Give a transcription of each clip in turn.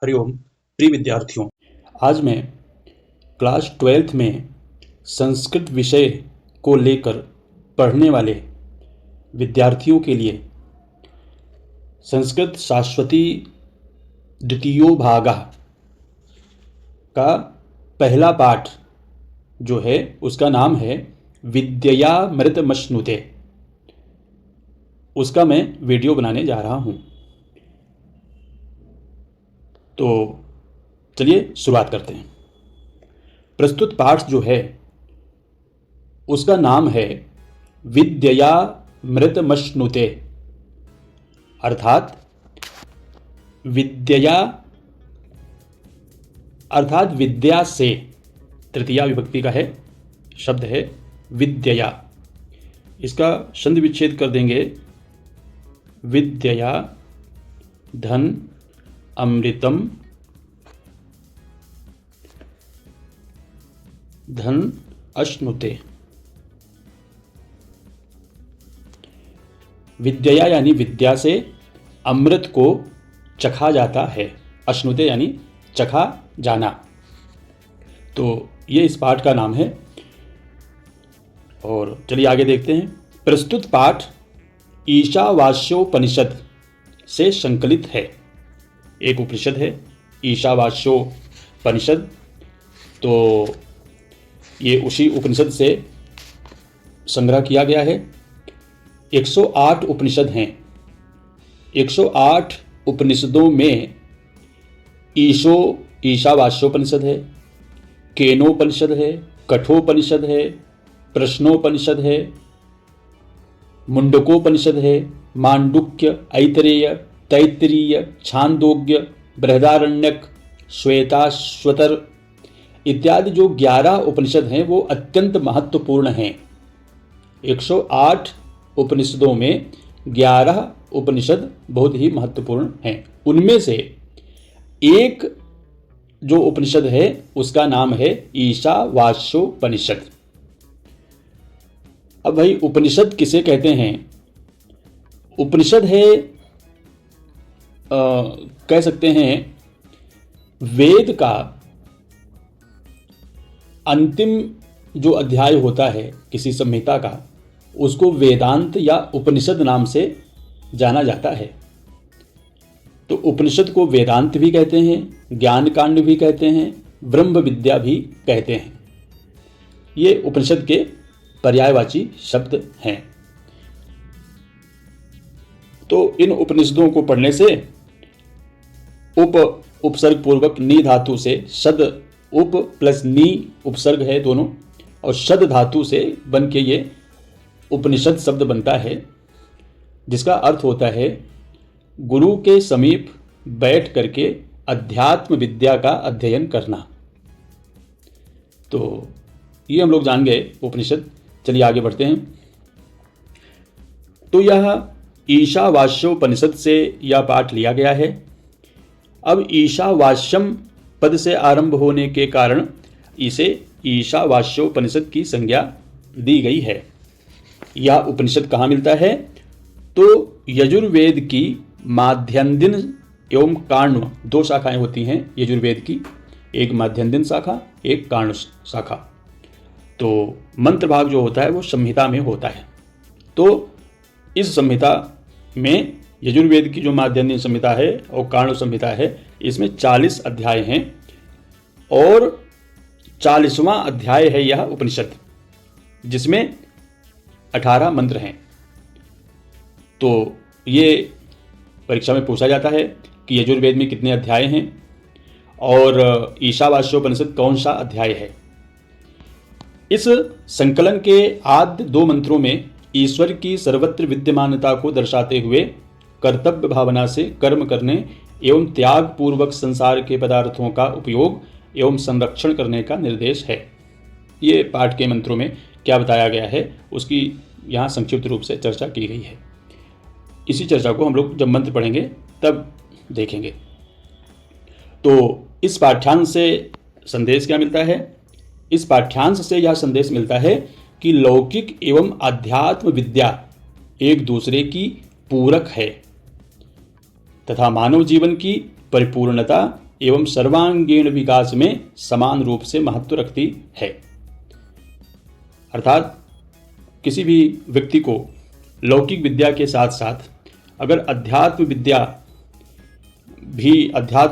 हरिओम प्रिय विद्यार्थियों, आज मैं क्लास 12th में संस्कृत विषय को लेकर पढ़ने वाले विद्यार्थियों के लिए संस्कृत शाश्वती द्वितीयो भागः का पहला पाठ जो है उसका नाम है विद्ययामृतमश्नुते। उसका मैं वीडियो बनाने जा रहा हूँ। तो चलिए शुरुआत करते हैं। प्रस्तुत पाठ जो है उसका नाम है विद्ययामृतमश्नुते, अर्थात विद्या से, तृतीया विभक्ति का है शब्द है विद्यया। इसका संधि विच्छेद कर देंगे, विद्यया धन अमृतम धन अश्नुते। विद्या यानी विद्या से अमृत को चखा जाता है, अश्नुते यानी चखा जाना। तो ये इस पाठ का नाम है। और चलिए आगे देखते हैं। प्रस्तुत पाठ ईशावास्योपनिषद से संकलित है। एक उपनिषद है ईशावास्योपनिषद, तो ये उसी उपनिषद से संग्रह किया गया है। 108 उपनिषद हैं। 108 उपनिषदों में ईशावास्योपनिषद है, केनोपनिषद है, कठोपनिषद है, प्रश्नोपनिषद है, मुंडकोपनिषद है, मांडुक्य, ऐतरेय, तैत्तिरीय, छांदोग्य, बृहदारण्यक, श्वेताश्वतर इत्यादि जो 11 उपनिषद हैं वो अत्यंत महत्वपूर्ण हैं। 108 उपनिषदों में 11 उपनिषद बहुत ही महत्वपूर्ण हैं। उनमें से एक जो उपनिषद है उसका नाम है ईशावास्योपनिषद। अब भाई उपनिषद किसे कहते हैं? उपनिषद है कह सकते हैं वेद का अंतिम जो अध्याय होता है किसी संहिता का, उसको वेदांत या उपनिषद नाम से जाना जाता है। तो उपनिषद को वेदांत भी कहते हैं, ज्ञान कांड भी कहते हैं, ब्रह्म विद्या भी कहते हैं। ये उपनिषद के पर्यायवाची शब्द हैं। तो इन उपनिषदों को पढ़ने से उपसर्ग पूर्वक नी धातु से शद, उप प्लस नी उपसर्ग है दोनों, और शद धातु से बन के ये उपनिषद शब्द बनता है, जिसका अर्थ होता है गुरु के समीप बैठ करके अध्यात्म विद्या का अध्ययन करना। तो ये हम लोग जान गए उपनिषद। चलिए आगे बढ़ते हैं। तो यह ईशावास्योपनिषद से यह पाठ लिया गया है। अब ईशावास्यम पद से आरंभ होने के कारण इसे ईशावास्योपनिषद की संज्ञा दी गई है। यह उपनिषद कहाँ मिलता है? तो यजुर्वेद की माध्यन्दिन एवं काण्व, 2 शाखाएं होती हैं यजुर्वेद की, एक माध्यन्दिन शाखा, एक काण्व शाखा। तो मंत्र भाग जो होता है वो संहिता में होता है। तो इस संहिता में यजुर्वेद की जो माध्यन्दिन संहिता है और काण्व संहिता है, इसमें 40 अध्याय हैं और 40वां अध्याय है यह उपनिषद, जिसमें 18 मंत्र हैं। तो ये परीक्षा में पूछा जाता है कि यजुर्वेद में कितने अध्याय हैं और ईशावास्योपनिषद कौन सा अध्याय है। इस संकलन के आद्य 2 मंत्रों में ईश्वर की सर्वत्र विद्यमानता को दर्शाते हुए कर्तव्य भावना से कर्म करने एवं त्याग पूर्वक संसार के पदार्थों का उपयोग एवं संरक्षण करने का निर्देश है। ये पाठ के मंत्रों में क्या बताया गया है उसकी यहाँ संक्षिप्त रूप से चर्चा की गई है। इसी चर्चा को हम लोग जब मंत्र पढ़ेंगे तब देखेंगे। तो इस पाठ्यांश से संदेश क्या मिलता है? इस पाठ्यांश से यह संदेश मिलता है कि लौकिक एवं आध्यात्म विद्या एक दूसरे की पूरक है तथा मानव जीवन की परिपूर्णता एवं सर्वांगीण विकास में समान रूप से महत्व रखती है। अर्थात किसी भी व्यक्ति को लौकिक विद्या के साथ साथ अगर अध्यात्म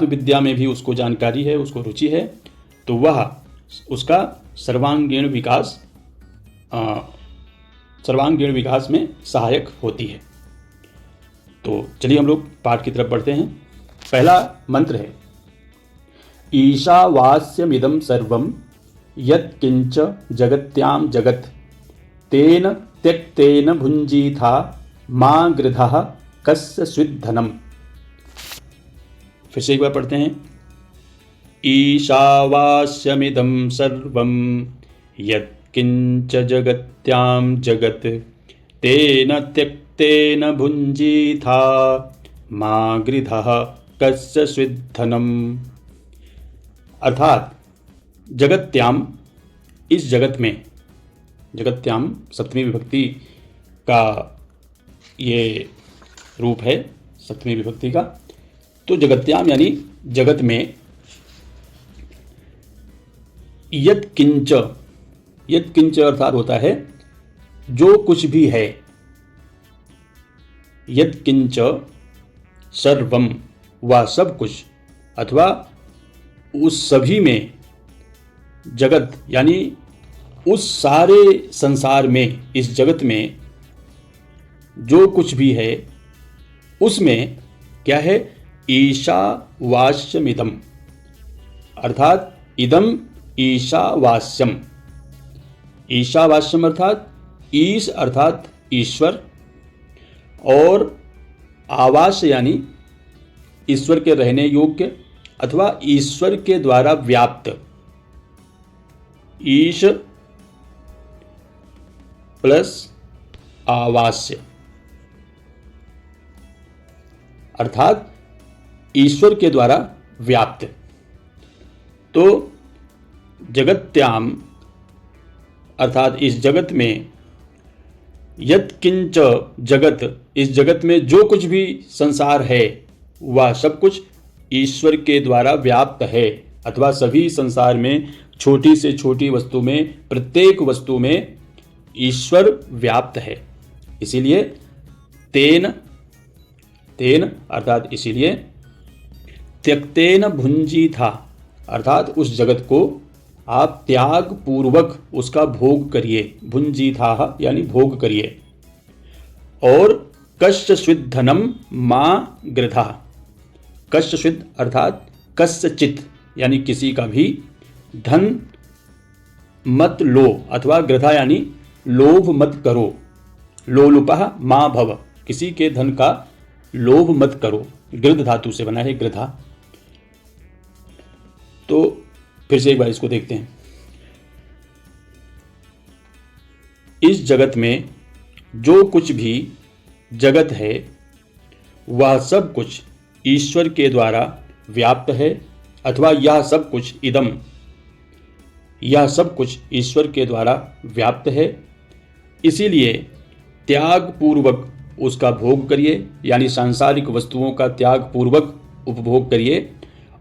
विद्या में भी उसको जानकारी है, उसको रुचि है, तो वह उसका सर्वांगीण विकास में सहायक होती है। तो चलिए हम लोग पाठ की तरफ बढ़ते हैं। पहला मंत्र है ईशावास्यमिदं सर्वं यत्किंच जगत्यां जगत् तेन त्यक्तेन भुञ्जीथा मा गृधः कस्य स्विद्धनम्। फिर से एक बार पढ़ते हैं। ईशावास्यमिदं सर्वं यत्किंच जगत्यां जगत् तेन त्यक्तेन भुञ्जीथा मा गृधः कस्य स्विद्धनम्। अर्थात जगत्याम, इस जगत में, जगत्याम सप्तमी विभक्ति का ये रूप है, सप्तमी विभक्ति का। तो जगत्याम यानी जगत में, यत् किंच, यत् किंच अर्थात होता है जो कुछ भी है। यत् किंच सर्वम, वह सब कुछ, अथवा उस सभी में, जगत यानी उस सारे संसार में, इस जगत में जो कुछ भी है उसमें क्या है? ईशावास्यमिदम्, अर्थात इदम ईशावास्यम। ईशावास्यम अर्थात ईश अर्थात ईश्वर, और आवास यानी ईश्वर के रहने योग्य अथवा ईश्वर के द्वारा व्याप्त। ईश प्लस आवास्य, अर्थात ईश्वर के द्वारा व्याप्त। तो जगत्याम अर्थात इस जगत में, यत्किंच जगत, इस जगत में जो कुछ भी संसार है वह सब कुछ ईश्वर के द्वारा व्याप्त है, अथवा सभी संसार में छोटी से छोटी वस्तु में, प्रत्येक वस्तु में ईश्वर व्याप्त है। इसीलिए तेन, तेन अर्थात इसीलिए, त्यक्तेन भुंजीथा अर्थात उस जगत को आप त्याग पूर्वक उसका भोग करिए। भुंजीथा यानी भोग करिए। और कश्चिद्धनम मा गृधा, कश्चिद अर्थात कस्यचित यानी किसी का भी धन मत लो, अथवा गृधा यानी लोभ मत करो। लोलुपः मा भव, किसी के धन का लोभ मत करो। गृध धातु से बना है गृधा। तो फिर से एक बार इसको देखते हैं। इस जगत में जो कुछ भी जगत है वह सब कुछ ईश्वर के द्वारा व्याप्त है, अथवा यह सब कुछ इदम, यह सब कुछ ईश्वर के द्वारा व्याप्त है। इसीलिए त्याग पूर्वक उसका भोग करिए, यानी सांसारिक वस्तुओं का त्याग पूर्वक उपभोग करिए,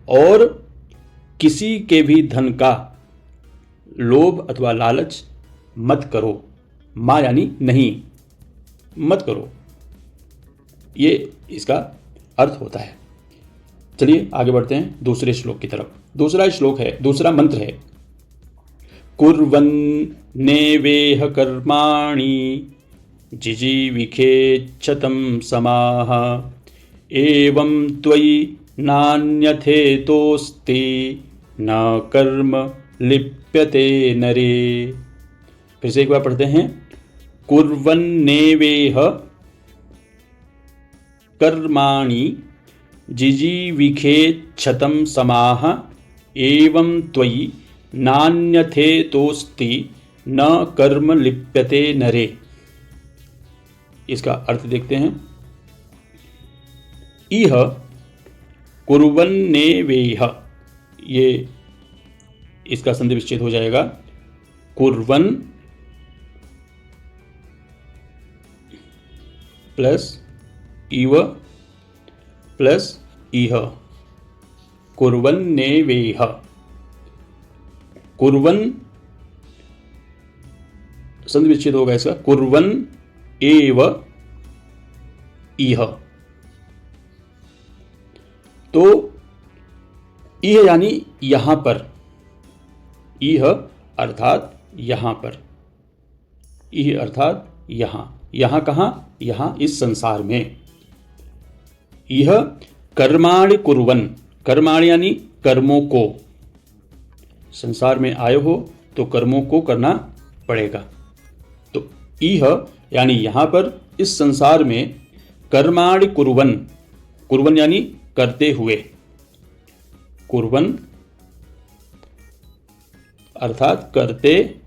और किसी के भी धन का लोभ अथवा लालच मत करो। मा यानी नहीं, मत करो, ये इसका अर्थ होता है। चलिए आगे बढ़ते हैं दूसरे श्लोक की तरफ। दूसरा श्लोक है, दूसरा मंत्र है कुर्वन्नेवेह कर्माणि जिजीविखेच्छतं समाः एवं त्वयि नान्यथेतोस्ति न कर्म लिप्यते नरे। फिर से एक बार पढ़ते हैं। कुर्वन्नेवेह कर्माणि जिजीविखेच्छतं समाः एवं त्वयि नान्यथेतोस्ति न कर्म लिप्यते नरे। इसका अर्थ देखते हैं। इह कुर्वन्नेवेह, ये इसका संधि विच्छेद हो जाएगा। कुर्वन् प्लस इव प्लस इह, कुर्वन्नेवेह। कुर्वन् संधि विच्छेद होगा इसका, कुर्वन् एव इह। तो इह यानी यहां पर, इह अर्थात यहां पर, इह अर्थात यहां, यहां कहां, यहां इस संसार में। इह कर्माणि कुर्वन्, कर्माणि यानी कर्मों को, संसार में आए हो तो कर्मों को करना पड़ेगा। तो इह यानी यहां पर इस संसार में कर्माणि कुर्वन्, कुर्वन् यानी करते हुए, कुर्वन् अर्थात करते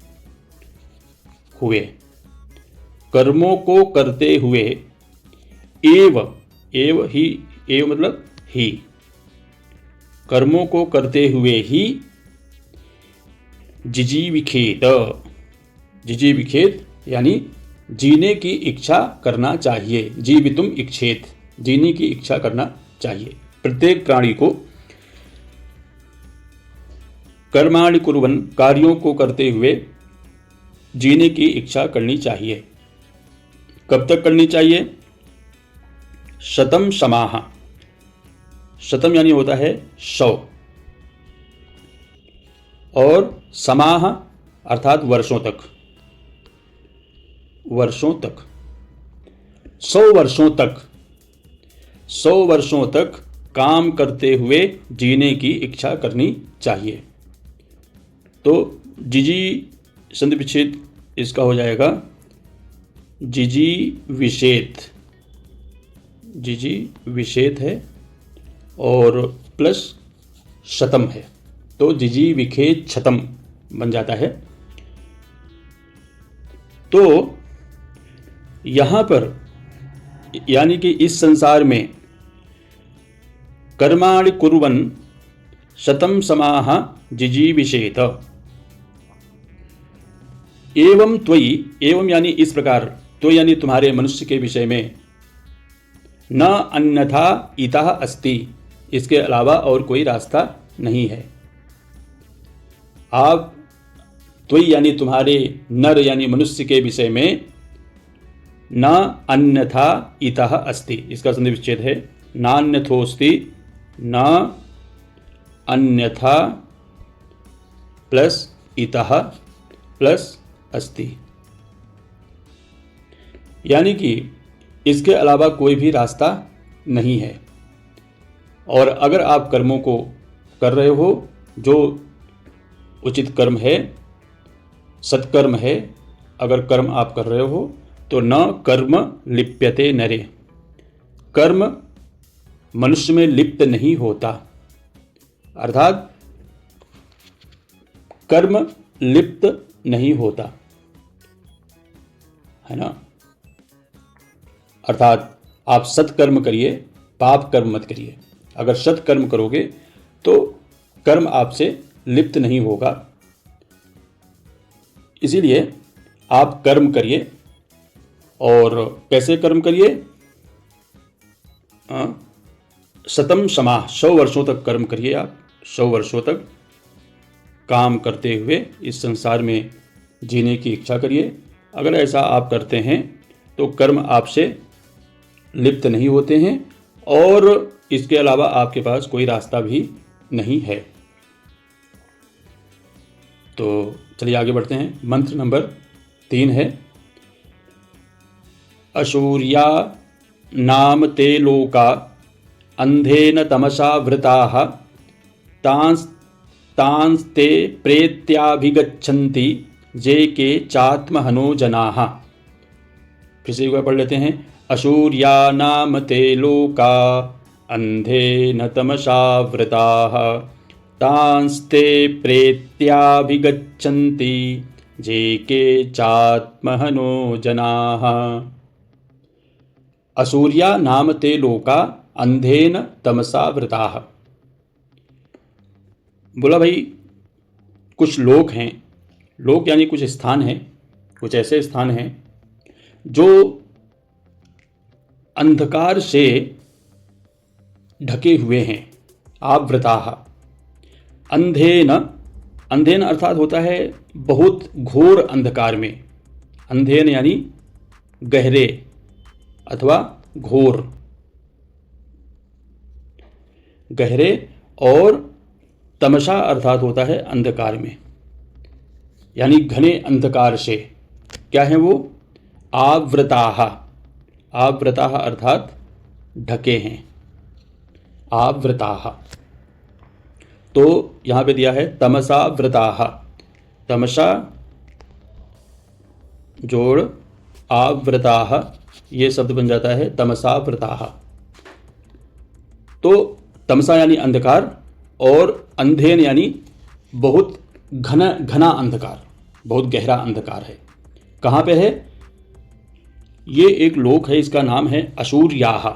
हुए, कर्मों को करते हुए, एव, एव ही, एव मतलब ही, कर्मों को करते हुए ही जिजीविखेत, जिजीविखेत यानी जीने की इच्छा करना चाहिए, जीवितुम इच्छेत, जीने की इच्छा करना चाहिए। प्रत्येक प्राणी को कर्माणि कुर्वन्, कार्यों को करते हुए जीने की इच्छा करनी चाहिए। कब तक करनी चाहिए? शतम समाह, शतम यानी होता है 100, और समाह अर्थात वर्षों तक, वर्षों तक, 100 वर्षों तक, 100 वर्षों तक काम करते हुए जीने की इच्छा करनी चाहिए। तो जिजी संधि विच्छेद इसका हो जाएगा जिजी विषेत, जिजी विषेत है और प्लस शतम है, तो जिजी विखेत शतम बन जाता है। तो यहां पर यानी कि इस संसार में कर्माणि कुर्वन् शतम समाह जिजीविषेत। एवं त्वयि, एवं यानी इस प्रकार, तो यानी तुम्हारे मनुष्य के विषय में, न अन्यथा इतः अस्ति, इसके अलावा और कोई रास्ता नहीं है। आप त्वयि यानी तुम्हारे, नर यानी मनुष्य के विषय में, न अन्यथा इतः अस्ति, इसका संधि विच्छेद है नान्यथोस्ति, न अन्यथा प्लस इतः प्लस अस्ति, यानी कि इसके अलावा कोई भी रास्ता नहीं है। और अगर आप कर्मों को कर रहे हो, जो उचित कर्म है, सत्कर्म है, अगर कर्म आप कर रहे हो तो न कर्म लिप्यते नरे, कर्म मनुष्य में लिप्त नहीं होता, अर्थात कर्म लिप्त नहीं होता है ना। अर्थात आप सत्कर्म करिए, पाप कर्म मत करिए। अगर सत्कर्म करोगे तो कर्म आपसे लिप्त नहीं होगा, इसीलिए आप कर्म करिए। और कैसे कर्म करिए? शतम समाह, 100 वर्षों तक कर्म करिए। आप 100 वर्षों तक काम करते हुए इस संसार में जीने की इच्छा करिए। अगर ऐसा आप करते हैं तो कर्म आपसे लिप्त नहीं होते हैं और इसके अलावा आपके पास कोई रास्ता भी नहीं है। तो चलिए आगे बढ़ते हैं। मंत्र नंबर 3 है, अशूर्या नाम ते लोका अंधेन तमसा वृताः तांस्ते प्रेत्याभिगच्छन्ति जे के चात्महनो जनाः। फिर से एक बार पढ़ लेते हैं। अशूर्या नाम ते लोका अंधेन तमसा वृताः तांस्ते प्रेत्याभिगच्छन्ति जे के चात्महनो जनाः। अशूर्या नाम ते लोका अंधेन तमसा वृताः। बोला भाई, कुछ लोग हैं, लोग यानी कुछ स्थान हैं, कुछ ऐसे स्थान हैं जो अंधकार से ढके हुए हैं, आवृताः। अंधेन, अंधेन अर्थात होता है बहुत घोर अंधकार में। अंधेन यानी गहरे अथवा घोर, गहरे, और तमसा अर्थात होता है अंधकार में, यानी घने अंधकार से। क्या है वो? आवृताः। आवृताः अर्थात ढके हैं, आवृताः। तो यहां पे दिया है तमसा वृताः, तमसा जोड़ आवृताः, ये शब्द बन जाता है तमसा वृताः। तो तमसा यानी अंधकार, और अंधेन यानी बहुत घना अंधकार, बहुत गहरा अंधकार है। कहाँ पे है? ये एक लोक है, इसका नाम है असूर्याः।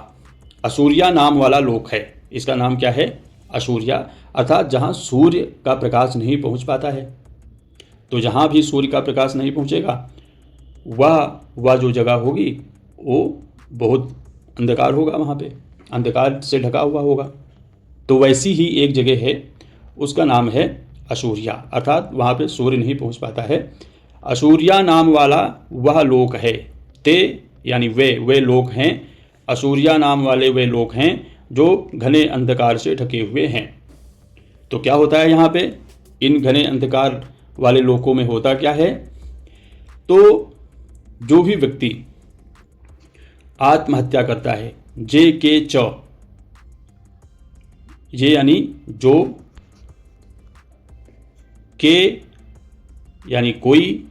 असूर्या नाम वाला लोक है, इसका नाम क्या है? असूर्या, अर्थात जहाँ सूर्य का प्रकाश नहीं पहुँच पाता है। तो जहाँ भी सूर्य का प्रकाश नहीं पहुँचेगा, वह जो जगह होगी वो बहुत अंधकार होगा, वहाँ पे अंधकार से ढका हुआ होगा। तो वैसी ही एक जगह है, उसका नाम है असूर्या, अर्थात वहाँ पे सूर्य नहीं पहुँच पाता है। असूर्या नाम वाला वह लोक है। ते यानी वे लोक हैं, असूर्या नाम वाले वे लोक हैं जो घने अंधकार से ढके हुए हैं। तो क्या होता है यहाँ पे? इन घने अंधकार वाले लोकों में होता क्या है? तो जो भी व्यक्ति आत्महत्या करता है, जे के च, ये यानी जो, के यानी कोई,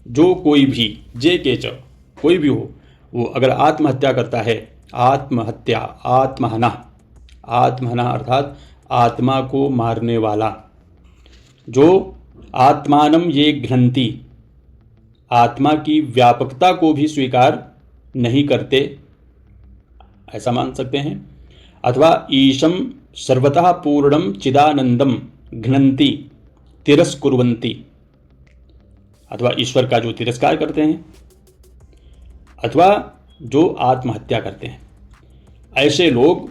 जो कोई भी, जे के च कोई भी हो, वो अगर आत्महत्या करता है, आत्महत्या, आत्महना, आत्महना अर्थात आत्मा को मारने वाला, जो आत्मानम ये घ्नन्ति, आत्मा की व्यापकता को भी स्वीकार नहीं करते, ऐसा मान सकते हैं। अथवा ईशम सर्वतः पूर्णम चिदानंदम घ्नन्ति तिरस्कुर्वन्ति, अथवा ईश्वर का जो तिरस्कार करते हैं, अथवा जो आत्महत्या करते हैं। ऐसे लोग,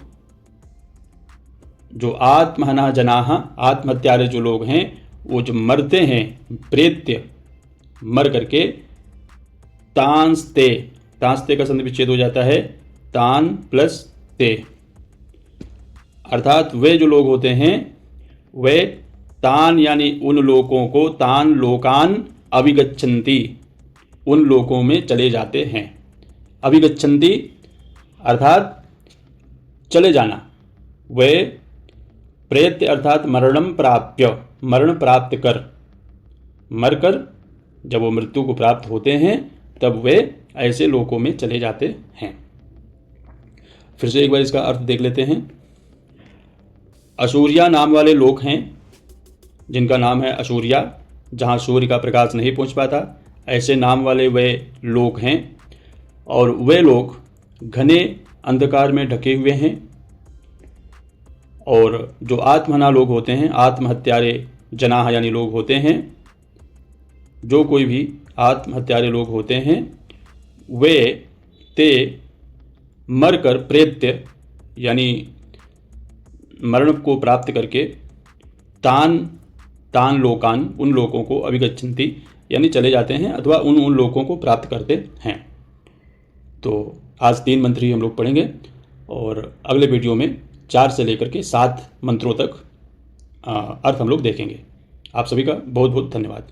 जो आत्महना जनाः, आत्महत्यारे जो लोग हैं, वो जो मरते हैं, प्रेत्य, मर करके, तांस्ते, तांस्ते का संधि विच्छेद हो जाता है तान प्लस ते, अर्थात वे जो लोग होते हैं वे तान यानी उन लोकों को, तान लोकान अभिगच्छन्ति, उन लोकों में चले जाते हैं। अभिगच्छन्ति अर्थात चले जाना। वे प्रेत्य अर्थात मरणम प्राप्य, मरण प्राप्त कर, मरकर जब वो मृत्यु को प्राप्त होते हैं तब वे ऐसे लोकों में चले जाते हैं। फिर से एक बार इसका अर्थ देख लेते हैं। असूर्या नाम वाले लोक हैं, जिनका नाम है असूर्या, जहाँ सूर्य का प्रकाश नहीं पहुँच पाता, ऐसे नाम वाले वे लोक हैं। और वे लोग घने अंधकार में ढके हुए हैं। और जो आत्महना लोग होते हैं, आत्महत्यारे जनाः यानी लोग होते हैं, जो कोई भी आत्महत्यारे लोग होते हैं, वे ते मरकर प्रेत्य यानी मरण को प्राप्त करके, तान लोकान उन लोगों को, अभिगच्छन्ति यानी चले जाते हैं, अथवा उन लोगों को प्राप्त करते हैं। तो आज 3 मंत्र ही हम लोग पढ़ेंगे, और अगले वीडियो में 4 से लेकर के 7 मंत्रों तक अर्थ हम लोग देखेंगे। आप सभी का बहुत बहुत धन्यवाद।